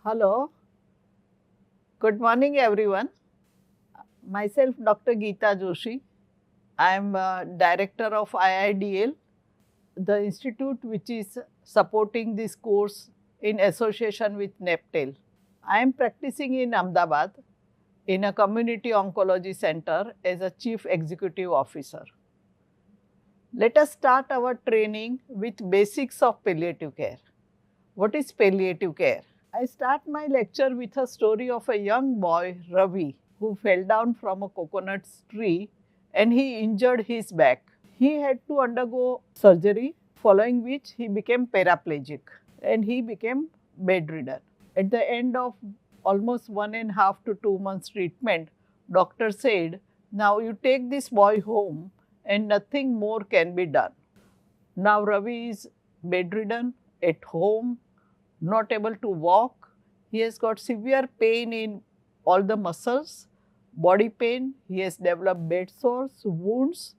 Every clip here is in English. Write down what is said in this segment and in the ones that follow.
Hello, good morning everyone. Myself Dr. Geeta Joshi. I am director of IIDL, the institute which is supporting this course in association with NEPTEL. I am practicing in Ahmedabad in a community oncology center as a chief executive officer. Let us start our training with basics of palliative care. What is palliative care? I start my lecture with a story of a young boy, Ravi, who fell down from a coconut tree and he injured his back. He had to undergo surgery, following which he became paraplegic and he became bedridden. At the end of almost 1.5 to 2 months treatment, doctor said, now you take this boy home and nothing more can be done. Now Ravi is bedridden at home, not able to walk. He has got severe pain in all the muscles, body pain. He has developed bed sores, wounds,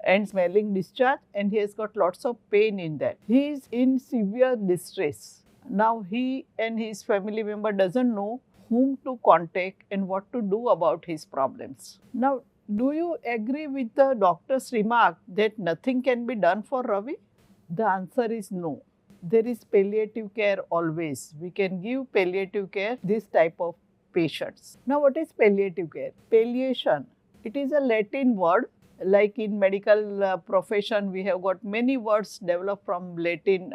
and smelling discharge, and he has got lots of pain in that. He is in severe distress. Now he and his family member doesn't know whom to contact and what to do about his problems. Now, do you agree with the doctor's remark that nothing can be done for Ravi? The answer is no. There is palliative care always. We can give palliative care this type of patients. Now, what is palliative care? Palliation. It is a Latin word. Like in medical profession, we have got many words developed from Latin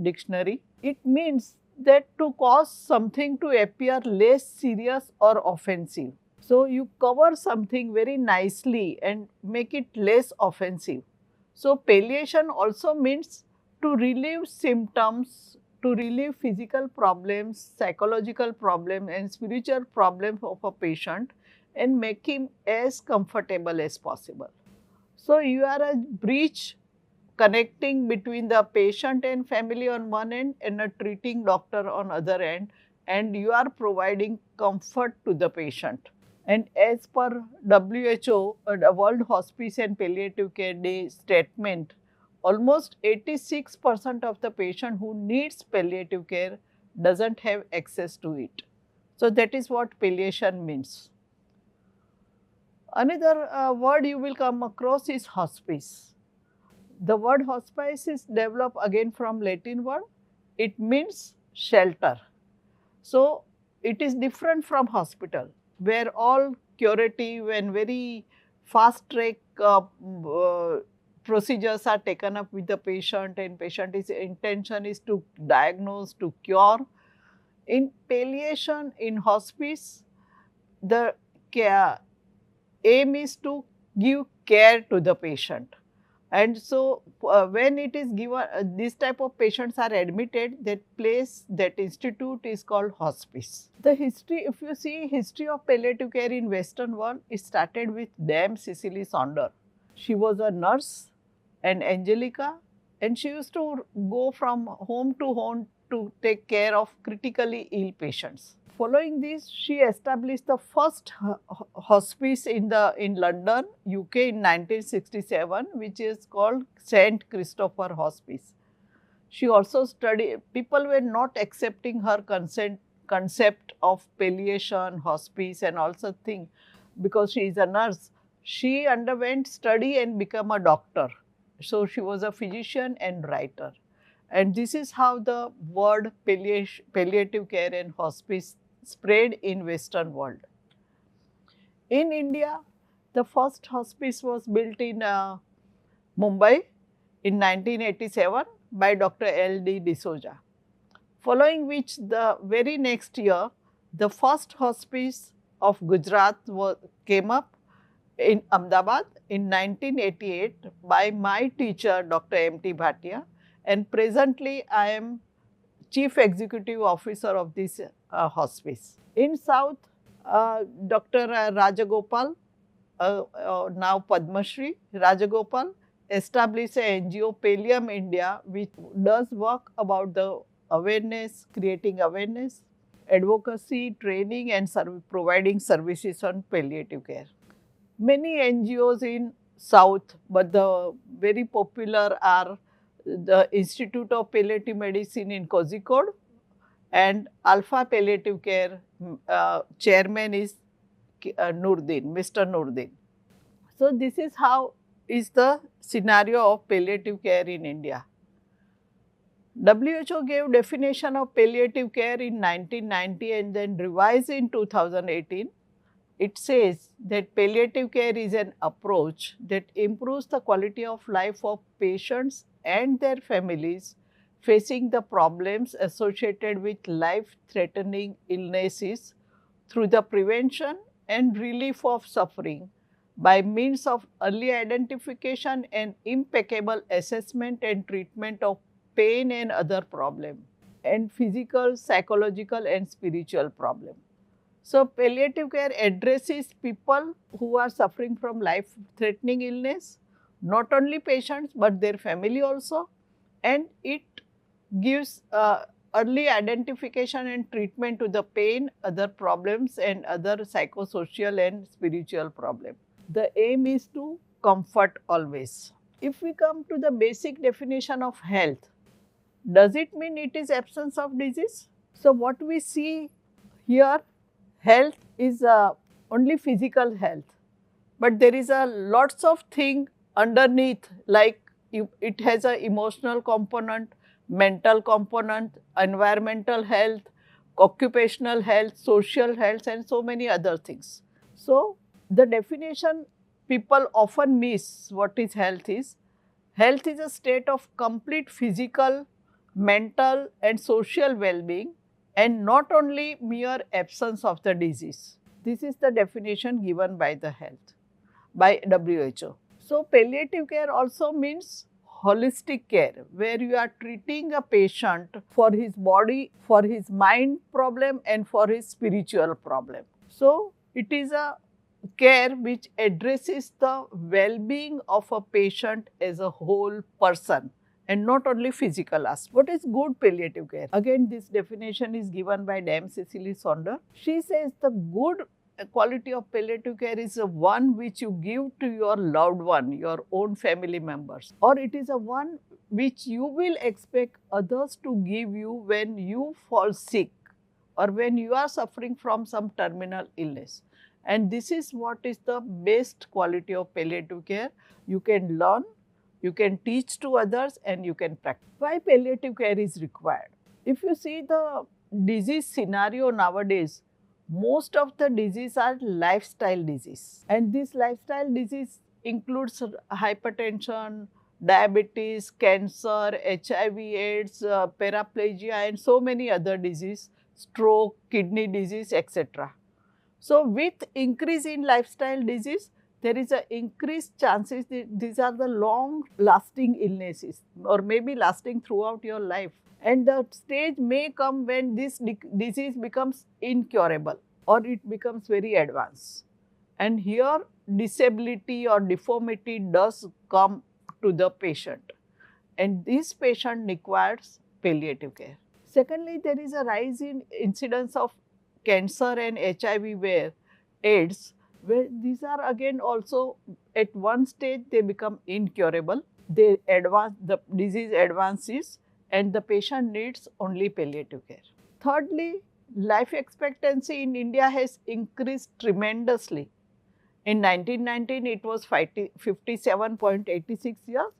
dictionary. It means that to cause something to appear less serious or offensive. So, you cover something very nicely and make it less offensive. So, palliation also means to relieve symptoms, to relieve physical problems, psychological problems and spiritual problems of a patient and make him as comfortable as possible. So, you are a bridge connecting between the patient and family on one end and a treating doctor on other end, and you are providing comfort to the patient. And as per WHO, the World Hospice and Palliative Care Day statement, almost 86% of the patient who needs palliative care doesn't have access to it. So that is what palliation means. Another word you will come across is hospice. The word hospice is developed again from Latin word. It means shelter. So it is different from hospital, where all curative and very fast track procedures are taken up with the patient, and patient's intention is to diagnose, to cure. In palliation, in hospice, the care, aim is to give care to the patient. And so, when it is given, this type of patients are admitted, that place, that institute is called hospice. The history, if you see history of palliative care in Western world, it started with Dame Cicely Saunders. She was a nurse, an Angelica, and she used to go from home to home to take care of critically ill patients. Following this, she established the first hospice in London, UK in 1967, which is called St. Christopher Hospice. She also studied, people were not accepting her concept of palliation, hospice and also thing, because she is a nurse. She underwent study and became a doctor. So she was a physician and writer. And this is how the word palliative care and hospice spread in Western world. In India, the first hospice was built in Mumbai in 1987 by Dr. L.D. D'Souza. Following which, the very next year, the first hospice of Gujarat came up in Ahmedabad in 1988 by my teacher, Dr. M.T. Bhatia, and presently I am Chief Executive Officer of this hospice. In South, Dr. Rajagopal, now Padma Shri Rajagopal, established an NGO, Pallium India, which does work about the awareness, creating awareness, advocacy, training and providing services on palliative care. Many NGOs in South, but the very popular are the Institute of Palliative Medicine in Kozhikode and Alpha Palliative Care chairman is Noordin, Mr. Noordin. So this is how is the scenario of palliative care in India. WHO gave definition of palliative care in 1990 and then revised in 2018. It says that palliative care is an approach that improves the quality of life of patients and their families facing the problems associated with life-threatening illnesses through the prevention and relief of suffering by means of early identification and impeccable assessment and treatment of pain and other problems, and physical, psychological and spiritual problems. So, palliative care addresses people who are suffering from life-threatening illness, not only patients but their family also, and it gives early identification and treatment to the pain, other problems and other psychosocial and spiritual problems. The aim is to comfort always. If we come to the basic definition of health, does it mean it is absence of disease? So, what we see here, health is only physical health, but there is a lots of thing underneath, like it has a emotional component, mental component, environmental health, occupational health, social health and so many other things. So, the definition people often miss what is health is. Health is a state of complete physical, mental and social well-being and not only mere absence of the disease. This is the definition given by the health, by WHO. So, palliative care also means holistic care, where you are treating a patient for his body, for his mind problem and for his spiritual problem. So, it is a care which addresses the well-being of a patient as a whole person and not only physical aspect. What is good palliative care? Again, this definition is given by Dame Cecily Saunders. She says the good quality of palliative care is a one which you give to your loved one, your own family members, or it is a one which you will expect others to give you when you fall sick or when you are suffering from some terminal illness. And this is what is the best quality of palliative care. You can learn, you can teach to others and you can practice. Why palliative care is required? If you see the disease scenario nowadays, most of the diseases are lifestyle disease, and this lifestyle disease includes hypertension, diabetes, cancer, HIV, AIDS, paraplegia and so many other diseases, stroke, kidney disease, etc. So, with increase in lifestyle disease, there is a increased chances that these are the long lasting illnesses or maybe lasting throughout your life. And the stage may come when this disease becomes incurable or it becomes very advanced. And here disability or deformity does come to the patient, and this patient requires palliative care. Secondly, there is a rise in incidence of cancer and HIV where AIDS, where these are again also at one stage they become incurable, they advance, the disease advances and the patient needs only palliative care. Thirdly, life expectancy in India has increased tremendously. In 1919 it was 57.86 years.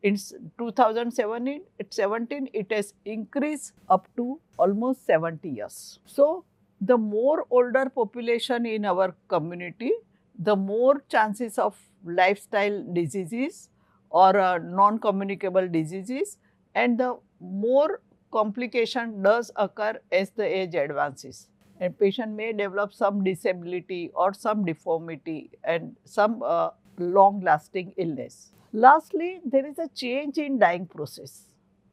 In 2017 it has increased up to almost 70 years. So, the more older population in our community, the more chances of lifestyle diseases or non-communicable diseases, and the more complication does occur as the age advances. And patient may develop some disability or some deformity and some long-lasting illness. Lastly, there is a change in dying process.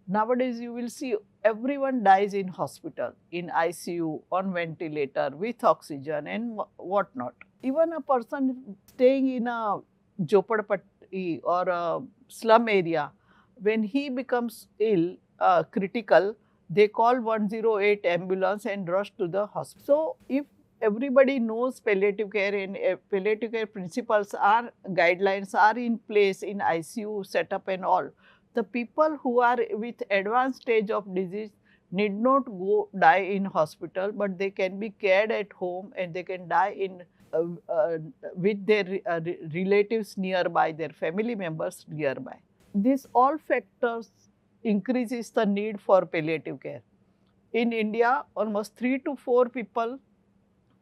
Nowadays, you will see everyone dies in hospital, in ICU, on ventilator, with oxygen and whatnot. Even a person staying in a jhopadpatti or a slum area, when he becomes ill, critical, they call 108 ambulance and rush to the hospital. So, if everybody knows palliative care and palliative care principles are, guidelines are in place in ICU setup and all, the people who are with advanced stage of disease need not go die in hospital, but they can be cared at home and they can die in uh, uh, with their relatives nearby, their family members nearby. These all factors increases the need for palliative care. In India, almost 3 to 4 people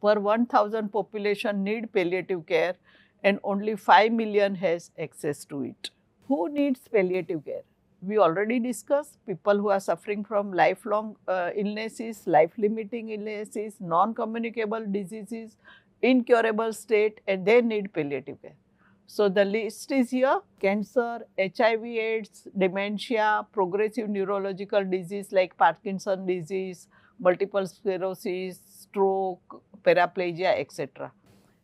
per 1000 population need palliative care and only 5 million has access to it. Who needs palliative care? We already discussed people who are suffering from lifelong illnesses, life-limiting illnesses, non-communicable diseases, incurable state, and they need palliative care. So the list is here: cancer, HIV/AIDS, dementia, progressive neurological disease like Parkinson disease, multiple sclerosis, stroke, paraplegia, etc.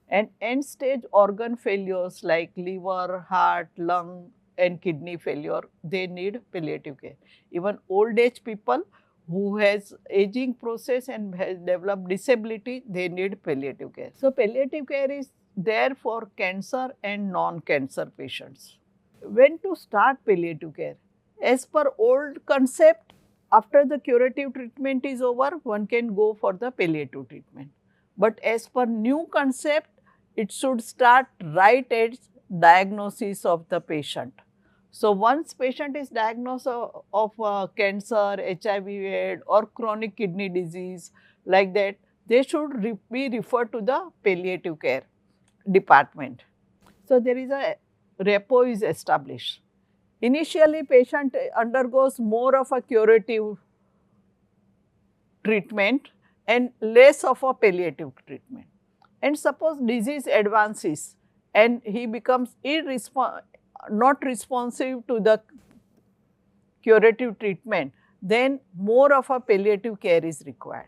And end stage organ failures like liver, heart, lung, and kidney failure, they need palliative care. Even old age people who has aging process and has developed disability, they need palliative care. So palliative care is there for cancer and non-cancer patients. When to start palliative care? As per old concept, after the curative treatment is over, one can go for the palliative treatment. But as per new concept, it should start right at diagnosis of the patient. So once patient is diagnosed of cancer, HIV/AIDS or chronic kidney disease like that, they should be referred to the palliative care department. So there is a rapport is established. Initially, patient undergoes more of a curative treatment and less of a palliative treatment. And suppose disease advances and he becomes not responsive to the curative treatment, then more of a palliative care is required.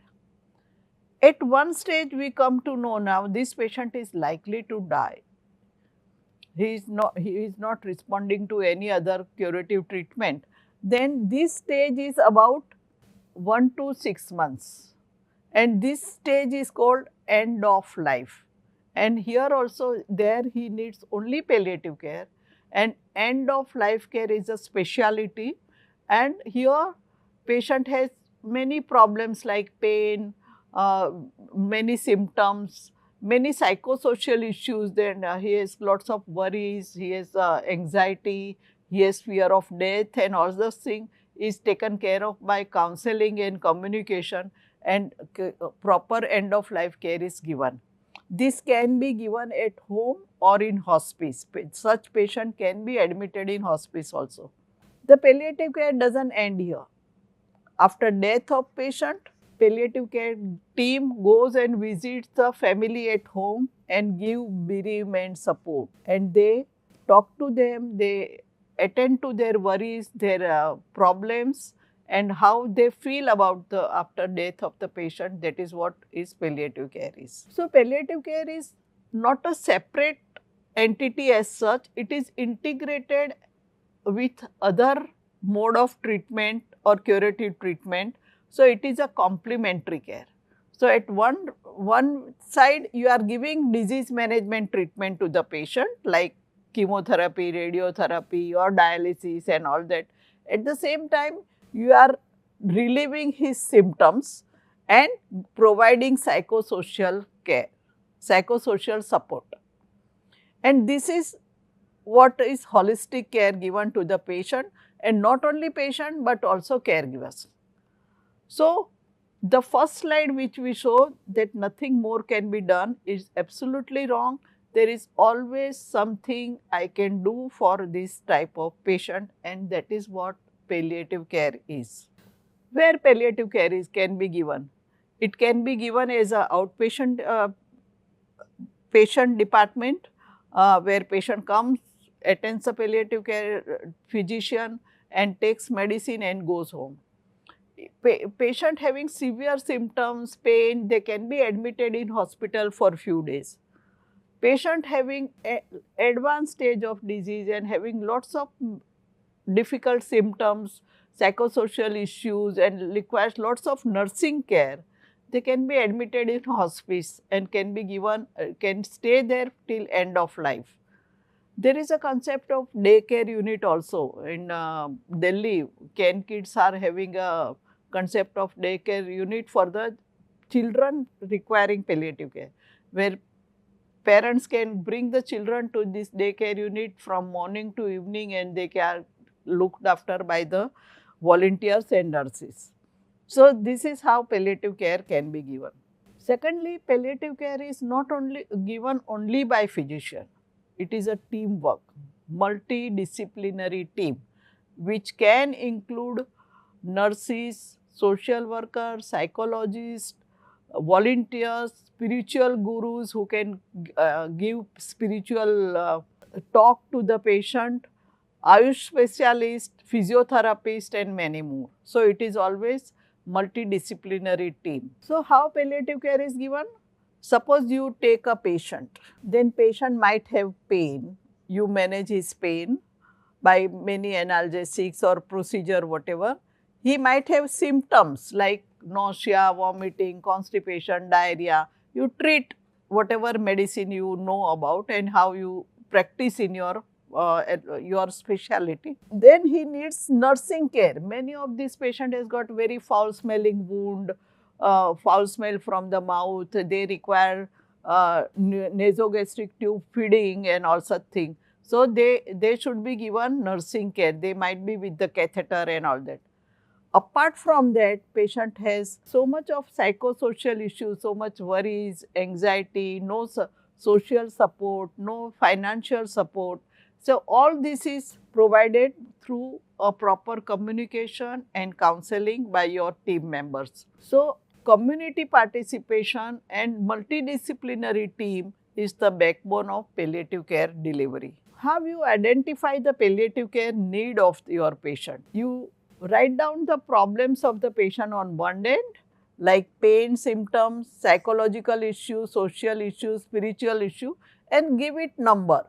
At one stage, we come to know now this patient is likely to die. He is not responding to any other curative treatment. Then this stage is about 1 to 6 months, and this stage is called end of life. And here also there he needs only palliative care, and end of life care is a speciality, and here patient has many problems like pain, many symptoms, many psychosocial issues. Then he has lots of worries, he has anxiety, he has fear of death, and all those things is taken care of by counseling and communication, and proper end of life care is given. This can be given at home or in hospice. Such patient can be admitted in hospice also. The palliative care doesn't end here. After death of patient, palliative care team goes and visits the family at home and give bereavement support, and they talk to them, they attend to their worries, their problems, and how they feel about the after death of the patient. That is what is palliative care is. So palliative care is not a separate entity as such, it is integrated with other mode of treatment or curative treatment. So it is a complementary care. So at one side you are giving disease management treatment to the patient like chemotherapy, radiotherapy or dialysis and all that. At the same time you are relieving his symptoms and providing psychosocial care, psychosocial support. And this is what is holistic care given to the patient, and not only patient but also caregivers. So the first slide which we show that nothing more can be done is absolutely wrong. There is always something I can do for this type of patient, and that is what palliative care is. Where palliative care can be given? It can be given as a outpatient patient department where patient comes, attends a palliative care physician and takes medicine and goes home. Patient having severe symptoms, pain, they can be admitted in hospital for few days. Patient having advanced stage of disease and having lots of difficult symptoms, psychosocial issues and requires lots of nursing care, they can be admitted in hospice and can be given, can stay there till end of life. There is a concept of daycare unit also in Delhi. Ken kids are having a concept of daycare unit for the children requiring palliative care, where parents can bring the children to this daycare unit from morning to evening, and they are looked after by the volunteers and nurses. So this is how palliative care can be given. Secondly, palliative care is not only given only by physician. It is a teamwork, multidisciplinary team, which can include nurses, social workers, psychologists, volunteers, spiritual gurus who can give spiritual talk to the patient, Ayush specialist, physiotherapist, and many more. So it is always multidisciplinary team. So how palliative care is given? Suppose you take a patient, then patient might have pain. You manage his pain by many analgesics or procedure, whatever. He might have symptoms like nausea, vomiting, constipation, diarrhea. You treat whatever medicine you know about and how you practice in your specialty. Then he needs nursing care. Many of these patients has got very foul smelling wound, foul smell from the mouth. They require nasogastric tube feeding and all such things. So they should be given nursing care. They might be with the catheter and all that. Apart from that, patient has so much of psychosocial issues, so much worries, anxiety, no social support, no financial support. So all this is provided through a proper communication and counseling by your team members. So community participation and multidisciplinary team is the backbone of palliative care delivery. How you identify the palliative care need of your patient? You write down the problems of the patient on one end, like pain, symptoms, psychological issues, social issues, spiritual issue, and give it number,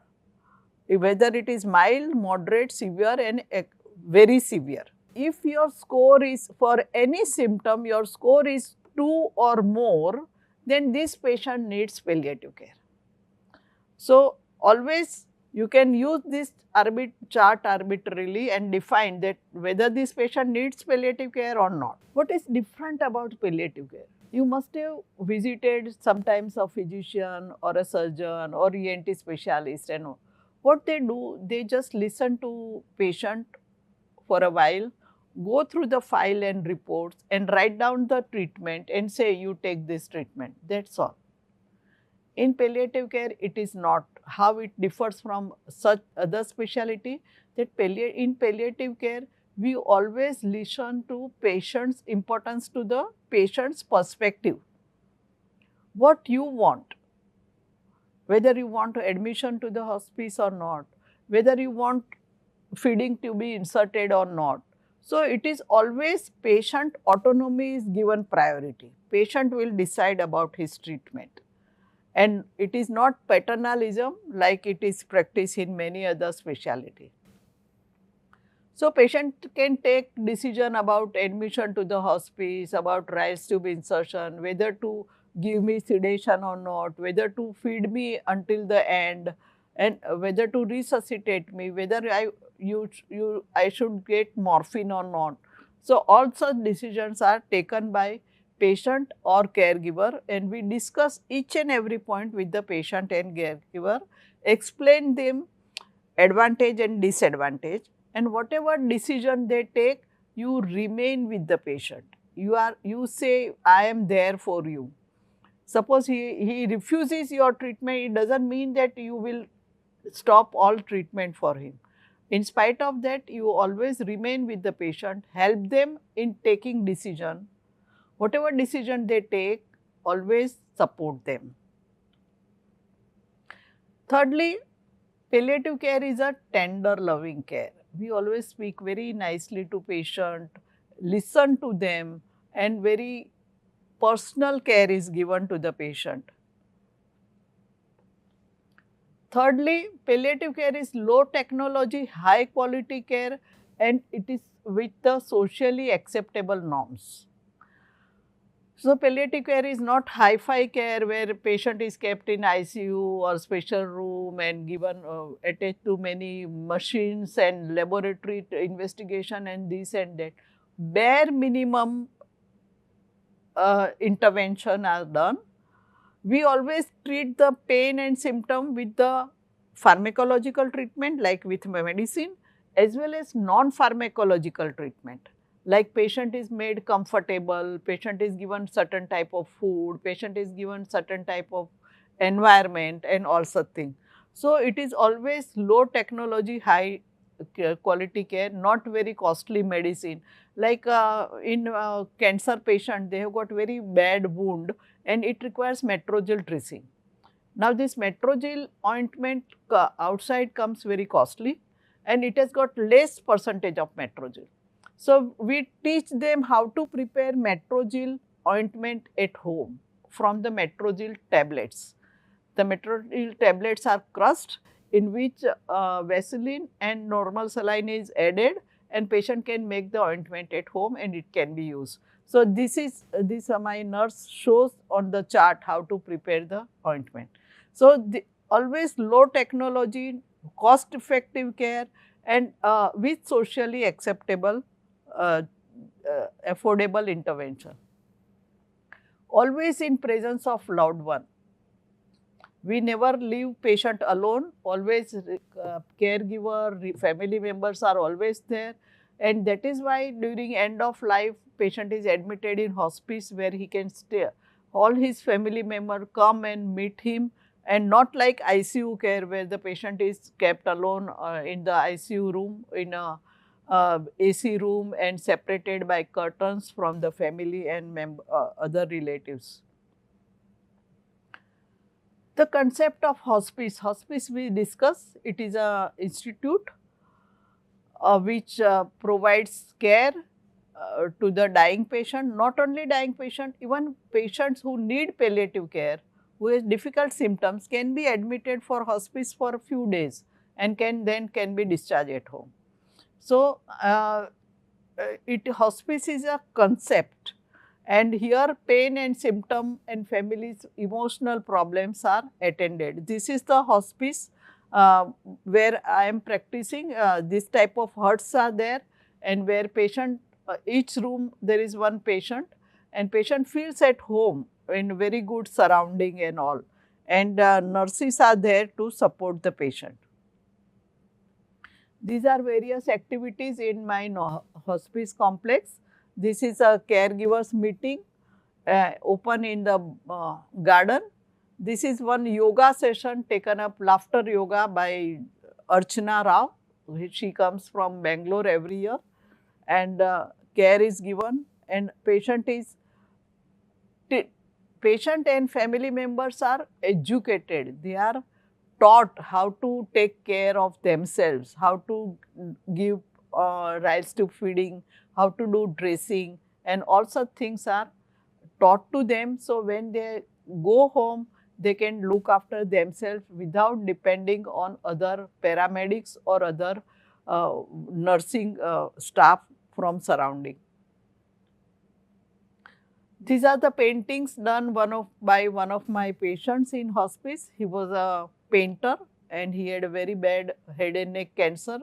whether it is mild, moderate, severe, and very severe. If your score is for any symptom, your score is 2 or more, then this patient needs palliative care. So always you can use this chart arbitrarily and define that whether this patient needs palliative care or not. What is different about palliative care? You must have visited sometimes a physician or a surgeon or ENT specialist, and what they do, they just listen to patient for a while, go through the file and reports and write down the treatment and say you take this treatment. That's all. In palliative care, it is not. How it differs from such other specialty, that in palliative care, we always listen to patient's importance, to the patient's perspective. What you want, whether you want admission to the hospice or not, whether you want feeding to be inserted or not. So it is always patient autonomy is given priority. Patient will decide about his treatment. And it is not paternalism like it is practiced in many other specialty. So patient can take decision about admission to the hospice, about rice tube insertion, whether to give me sedation or not, whether to feed me until the end, and whether to resuscitate me, whether I should get morphine or not. So all such decisions are taken by patient or caregiver, and we discuss each and every point with the patient and caregiver, explain them advantage and disadvantage, and whatever decision they take, you remain with the patient. You say, I am there for you. Suppose he refuses your treatment, it doesn't mean that you will stop all treatment for him. In spite of that, you always remain with the patient, help them in taking decision. Whatever decision they take, always support them. Thirdly, palliative care is a tender, loving care. We always speak very nicely to patient, listen to them, and very personal care is given to the patient. Thirdly, palliative care is low technology, high quality care, and it is with the socially acceptable norms. So palliative care is not hi-fi care where patient is kept in ICU or special room and given attached to many machines and laboratory investigation and this and that. bare minimum intervention are done. We always treat the pain and symptom with the pharmacological treatment like with medicine, as well as non-pharmacological treatment. Like patient is made comfortable, patient is given certain type of food, patient is given certain type of environment and all such things. So, it is always low technology, high quality care, not very costly medicine. Like in cancer patient, they have got very bad wound and it requires Metrogyl dressing. Now, this Metrogyl ointment outside comes very costly and it has got less percentage of Metrogyl. So, we teach them how to prepare Metrogyl ointment at home from the Metrogyl tablets. The Metrogyl tablets are crushed in which Vaseline and normal saline is added and patient can make the ointment at home and it can be used. So, this my nurse shows on the chart how to prepare the ointment. So, always low technology, cost effective care and with socially acceptable affordable intervention. Always in presence of loved one. We never leave patient alone, always caregiver, family members are always there, and that is why during end of life patient is admitted in hospice where he can stay. All his family member come and meet him, and not like ICU care where the patient is kept alone in the ICU room in a AC room and separated by curtains from the family and other relatives. The concept of hospice we discuss, it is a institute which provides care to the dying patient, not only dying patient, even patients who need palliative care, who has difficult symptoms can be admitted for hospice for a few days and can be discharged at home. So, hospice is a concept. And here pain and symptom and families emotional problems are attended. This is the hospice where I am practicing. This type of huts are there and where patient, each room there is one patient and patient feels at home in very good surrounding and all. And nurses are there to support the patient. These are various activities in my hospice complex. This is a caregivers meeting open in the garden. This is one yoga session taken up, laughter yoga by Archana Rao. She comes from Bangalore every year and care is given and patient and family members are educated. They are taught how to take care of themselves, how to give rice to feeding, how to do dressing and all such things are taught to them. So, when they go home, they can look after themselves without depending on other paramedics or other nursing staff from surrounding. These are the paintings done by one of my patients in hospice. He was a painter and he had a very bad head and neck cancer,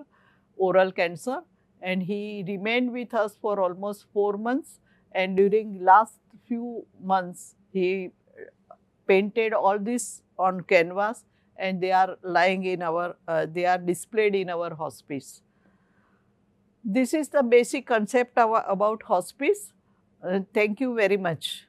oral cancer, and he remained with us for almost 4 months, and during last few months he painted all this on canvas and they are lying in our, they are displayed in our hospice. This is the basic concept about hospice. Thank you very much.